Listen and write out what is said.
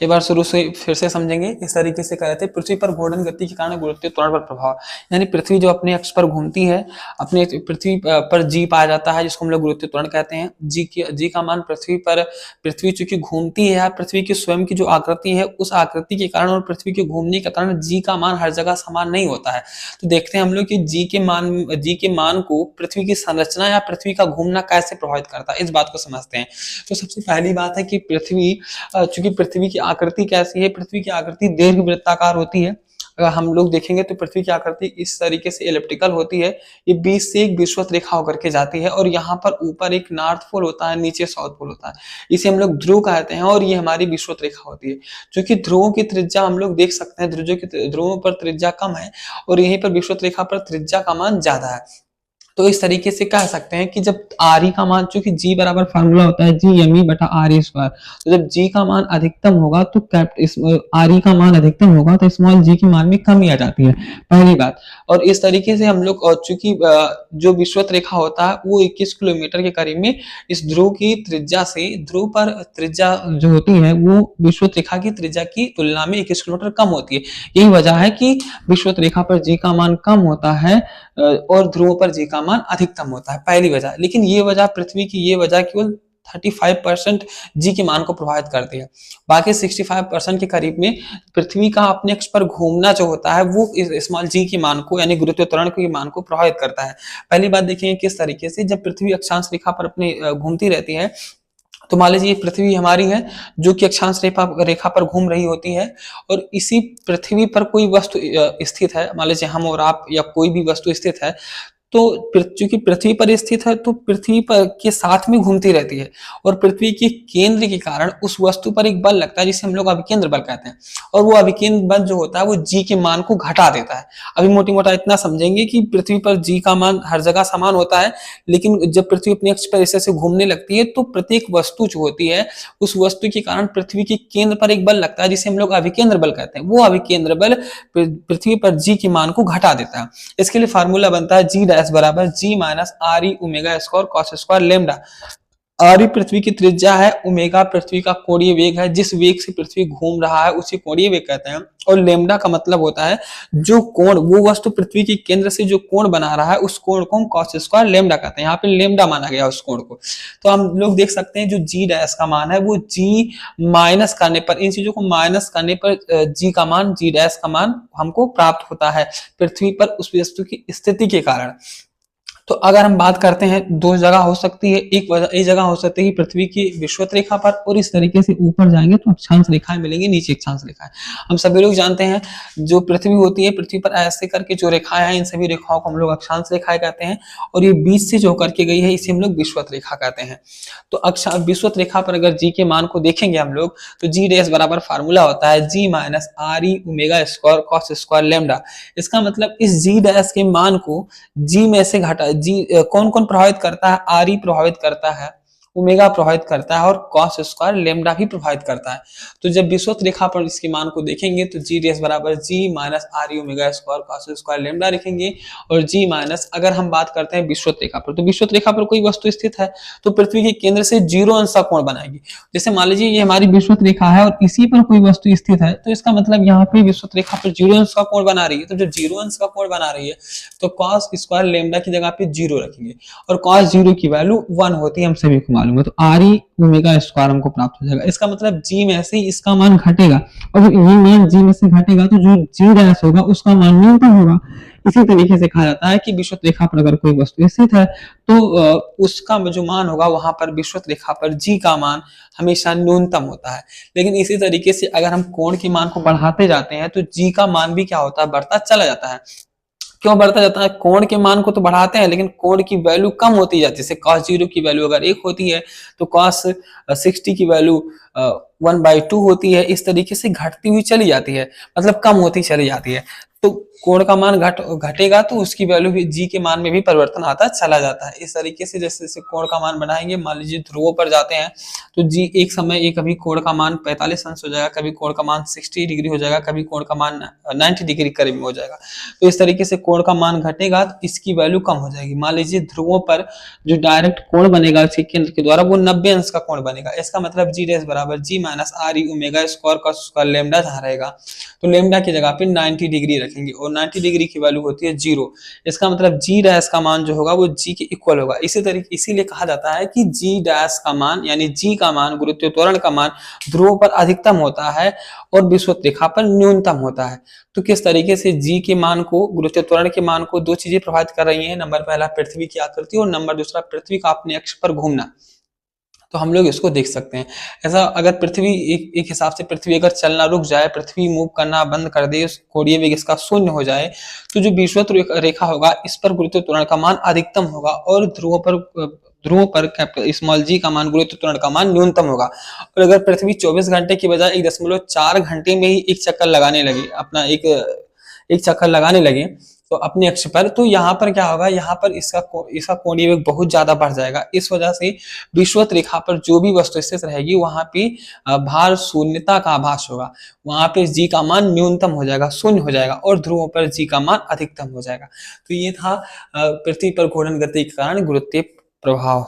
एक बार शुरू से फिर से समझेंगे। इस तरीके से कह रहे थे, पृथ्वी पर घूर्णन गति के कारण गुरुत्वीय त्वरण पर प्रभाव, यानी पृथ्वी जो अपने अक्ष पर घूमती है, अपने पृथ्वी पर जी पाया जाता है, जिसको हम लोग गुरुत्वीय त्वरण कहते हैं। जी का मान पृथ्वी चूंकि घूमती है, पृथ्वी की स्वयं की जो आकृति है, उस आकृति के कारण और पृथ्वी के घूमने के कारण जी का मान हर जगह समान नहीं होता है। तो देखते हैं हम लोग कि जी के मान को पृथ्वी की संरचना या पृथ्वी का घूमना कैसे प्रभावित करता है, इस बात को समझते हैं। तो सबसे पहली बात है कि चूंकि पृथ्वी की आकृति कैसी है, पृथ्वी की आकृति दीर्घवृत्ताकार होती है। अगर हम लोग देखेंगे तो पृथ्वी की आकृति इस तरीके से एलिप्टिकल होती है, ये बीच से एक विषुवत रेखा होकर के जाती है और यहाँ पर ऊपर एक नॉर्थ पोल होता है, नीचे साउथ पोल होता है, इसे हम लोग ध्रुव कहते हैं और ये हमारी विषुवत रेखा होती है। क्योंकि ध्रुवों की त्रिज्या हम लोग देख सकते हैं, ध्रुवों पर त्रिज्या कम है और यहीं पर विषुवत रेखा पर त्रिज्या का मान ज्यादा है। तो इस तरीके से कह सकते हैं कि जब आर का मान, चूंकि जी बराबर फार्मूला होता है जी एम ई बटा आर ई स्क्वायर, तो जब जी का मान अधिकतम होगा तो आर ई का मान अधिकतम होगा तो स्मॉल जी के मान में कमी आ जाती है, पहली बात। और इस तरीके से हम लोग, चूंकि जो विषुवत रेखा होता है वो 21 किलोमीटर के करीब में इस ध्रुव की त्रिज्या से, ध्रुव पर त्रिज्या जो होती है वो विषुवत रेखा की त्रिज्या की तुलना में 21 किलोमीटर कम होती है। यही वजह है कि विषुवत रेखा पर जी का मान कम होता है और ध्रुवों पर जी का मान अधिकतम होता है, पहली वजह। लेकिन ये वजह, पृथ्वी की ये वजह केवल 35% जी के मान को प्रभावित करती है। बाकी 65% के करीब में पृथ्वी का अपने अक्ष पर घूमना जो होता है वो स्मॉल जी के मान को, यानी गुरुत्वीय त्वरण के मान को प्रभावित करता है। पहली बात देखेंगे किस तरीके से, जब पृथ्वी अक्षांश रेखा पर अपने घूमती रहती है, तो मान लीजिए पृथ्वी हमारी है जो कि अक्षांश रेखा पर घूम रही होती है और इसी पृथ्वी पर कोई वस्तु स्थित है, मान लीजिए हम और आप या कोई भी वस्तु स्थित है, तो चूंकि पृथ्वी पर स्थित है तो पृथ्वी पर के साथ में घूमती रहती है और पृथ्वी के केंद्र के कारण उस वस्तु पर एक बल लगता है जिसे हम लोग अभिकेंद्र बल कहते हैं, और वो अभिकेंद्र बल जो होता है वो जी के मान को घटा देता है। अभी मोटी मोटा इतना समझेंगे कि पृथ्वी पर जी का मान हर जगह समान होता है, लेकिन जब पृथ्वी अपने अक्ष पर ऐसे घूमने लगती है तो प्रत्येक वस्तु जो होती है उस वस्तु के कारण पृथ्वी के केंद्र पर एक बल लगता है जिसे हम लोग अभिकेंद्र बल कहते हैं। वो अभिकेंद्र बल पृथ्वी पर जी के मान को घटा देता है। इसके लिए फार्मूला बनता है जी डैश बराबर g minus R E omega square cos square lambda. R E पृथ्वी की त्रिज्या है, ओमेगा पृथ्वी का कोणीय वेग है, जिस वेग से पृथ्वी घूम रहा है उसे कोणीय वेग कहते हैं, और लेमडा का मतलब होता है जो कोण, वो वस्तु पृथ्वी के केंद्र से जो कोण बना रहा है उस कोण को हम कॉस स्क्वायर लेमडा कहते हैं। यहाँ पे लेमडा माना गया उस कोण को। तो हम लोग देख सकते हैं जो जी डैश का मान है वो जी माइनस करने पर, इन चीजों को माइनस करने पर जी का मान, जी डैश का मान हमको प्राप्त होता है पृथ्वी पर उस वस्तु की स्थिति के कारण। तो अगर हम बात करते हैं, दो जगह हो सकती है, एक जगह हो सकती है पृथ्वी की विषुवत रेखा पर, और इस तरीके से ऊपर जाएंगे तो अक्षांश रेखाएं मिलेंगी, नीचे अक्षांश रेखाएं। हम सभी लोग जानते हैं जो पृथ्वी होती है, पृथ्वी पर ऐसे करके जो रेखाएं हैं इन सभी रेखाओं को हम लोग अक्षांश रेखाएं कहते हैं, और ये बीच से जो करके गई है इसे हम लोग विषुवत रेखा कहते हैं। तो विषुवत रेखा पर अगर जी के मान को देखेंगे हम लोग तो जी डैश बराबर फार्मूला होता है g minus R E omega square cos square lambda. इसका मतलब इस जी डैश के मान को जी में से घटा, जी कौन कौन प्रभावित करता है, आर ई प्रभावित करता है, ओमेगा प्रभावित करता है और कॉस स्क्वायर लेमडा भी प्रभावित करता है। तो जब विषुवत रेखा पर इसके मान को देखेंगे तो जी डैश बराबर g minus R E omega square cos square lambda लिखेंगे, और जी माइनस, अगर हम बात करते हैं विषुवत रेखा पर, तो विषुवत रेखा पर कोई वस्तु स्थित है तो पृथ्वी के केंद्र से 0 अंश का कोण बनाएगी। जैसे मान लीजिए ये हमारी विषुवत रेखा है और इसी पर कोई वस्तु स्थित है, तो इसका मतलब यहाँ पे विषुवत रेखा पर 0 अंश का कोण बना रही है। तो जब 0 अंश का कोण बना रही है तो कॉस स्क्वायर लेमडा की जगह पे 0 रखेंगे, और कॉस 0 की वैल्यू 1 होती है, हम सभी को मालूम है। तो आर ई ओमेगा स्क्वायर हमको प्राप्त हो जाएगा। इसका मतलब जी में से इसका मान घटेगा, और जब ये मान जी में से घटेगा तो जो जी डैश होगा उसका मान न्यूनतम होगा। इसी तरीके से कहा जाता है कि विषुवत रेखा पर अगर कोई वस्तु स्थित है तो उसका जो मान होगा वहां पर विषुवत रेखा पर जी का मान हमेशा न्यूनतम होता है। लेकिन इसी तरीके से अगर हम कोण के मान को बढ़ाते जाते हैं तो जी का मान भी क्या होता है, बढ़ता चला जाता है। क्यों बढ़ता जाता है, कोण के मान को तो बढ़ाते हैं लेकिन कोण की वैल्यू कम होती जाती है। जैसे cos 0 की वैल्यू अगर 1 होती है तो cos 60 की वैल्यू 1/2 होती है। इस तरीके से घटती हुई चली जाती है, मतलब कम होती चली जाती है। तो कोण का मान घटेगा तो उसकी वैल्यू भी जी के मान में भी परिवर्तन आता चला जाता है। इस तरीके से जैसे जैसे कोण का मान बढ़ाएंगे, मान लीजिए ध्रुवों पर जाते हैं तो जी एक समय ये कभी कोण का मान 45 अंश हो जाएगा, कभी कोण का मान 60 डिग्री हो जाएगा, कभी कोण का मान 90 डिग्री करीब में हो जाएगा। तो इस तरीके से कोण का मान घटेगा तो इसकी वैल्यू कम हो जाएगी। मान लीजिए ध्रुवों पर जो डायरेक्ट कोण बनेगा इसके केंद्र के द्वारा वो 90 अंश का कोण बनेगा। इसका मतलब जी डैश बराबर बराबर g minus R E omega square cos square lambda जहाँ रहेगा तो लेमडा की जगह पे 90 डिग्री रखेंगे और 90 डिग्री की वैल्यू होती है 0। इसका मतलब जी डैश का मान जो होगा वो जी के इक्वल होगा। इसी तरीके इसीलिए कहा जाता है कि जी डैश का मान यानी जी का मान गुरुत्वीय त्वरण का मान ध्रुवों पर अधिकतम होता है और विषुवत रेखा पर न्यूनतम होता है। तो किस तरीके से जी के मान को गुरुत्वीय त्वरण के मान को दो चीजें प्रभावित कर रही हैं, नंबर पहला पृथ्वी की आकृति और नंबर दूसरा पृथ्वी का अपने अक्ष पर घूमना। तो हम लोग इसको देख सकते हैं। ऐसा अगर पृथ्वी एक हिसाब से पृथ्वी अगर चलना रुक जाए, पृथ्वी मूव करना बंद कर दे, कोणीय वेग इसका शून्य हो जाए, तो जो विषुवत रेखा होगा इस पर गुरुत्वीय त्वरण का मान अधिकतम होगा और ध्रुवों पर स्मॉल जी का मान गुरुत्वीय त्वरण का मान न्यूनतम होगा। और अगर पृथ्वी 24 घंटे की बजाय 1.4 घंटे में ही एक चक्कर लगाने लगे, अपना एक चक्कर लगाने लगे तो अपने अक्ष पर, तो यहाँ पर क्या होगा, यहाँ पर इसका कोणीय वेग बहुत ज्यादा बढ़ जाएगा। इस वजह से विषुवत रेखा पर जो भी वस्तु स्थित रहेगी वहां पे भार शून्यता का आभास होगा, वहां पे जी का मान न्यूनतम हो जाएगा, शून्य हो जाएगा और ध्रुवों पर जी का मान अधिकतम हो जाएगा। तो ये था पृथ्वी पर घूर्णन गति के कारण गुरुत्वीय प्रभाव।